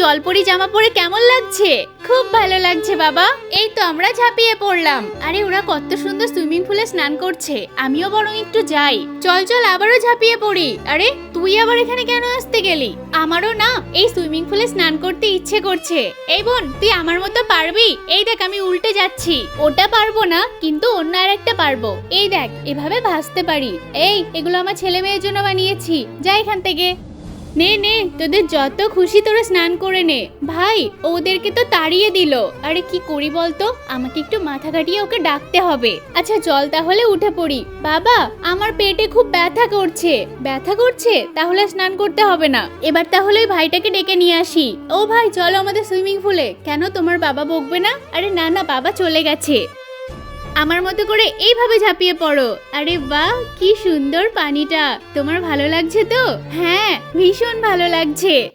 জলপরি জামা পরে কেমন লাগছে? খুব ভালো লাগছে বাবা। এই তো আমরা ঝাঁপিয়ে পড়লাম। আরে ওরা কত সুন্দর সুইমিং পুলে স্নান করছে, আমিও বরং একটু যাই। চল চল আবারও ঝাঁপিয়ে পড়ি। আরে তুই আবার এখানে কেন আসতে গেলি? আমারও না এই সুইমিং পুলে স্নান করতে ইচ্ছে করছে। এই বোন, তুই আমার মতো পারবি? এই দেখ আমি উল্টে যাচ্ছি। ওটা পারবো না, কিন্তু অন্য আর একটা পারবো। এই দেখ এভাবে ভাসতে পারি। এই এগুলো আমার ছেলে মেয়ের জন্য বানিয়েছি, যা এখান থেকে। নে নে, তোদের যত খুশি তোরা স্নান করে নে। ভাই ওদেরকে তো তাড়িয়ে দিল। আরে কি করি বলতো, আমাকে একটু মাথা কাটিয়ে ওকে ডাকতে হবে। আচ্ছা চল তাহলে উঠে পড়ি। বাবা আমার পেটে খুব ব্যথা করছে। ব্যথা করছে? তাহলে স্নান করতে হবে না। এবার তাহলে ওই ভাইটাকে ডেকে নিয়ে আসি। ও ভাই চলো আমাদের সুইমিং পুলে। কেন, তোমার বাবা বকবে না? আরে না না, বাবা চলে গেছে। আমার মতো করে এইভাবে ঝাঁপিয়ে পড়ো। আরে বাহ কি সুন্দর পানিটা। তোমার ভালো লাগছে তো? হ্যাঁ ভীষণ ভালো লাগছে।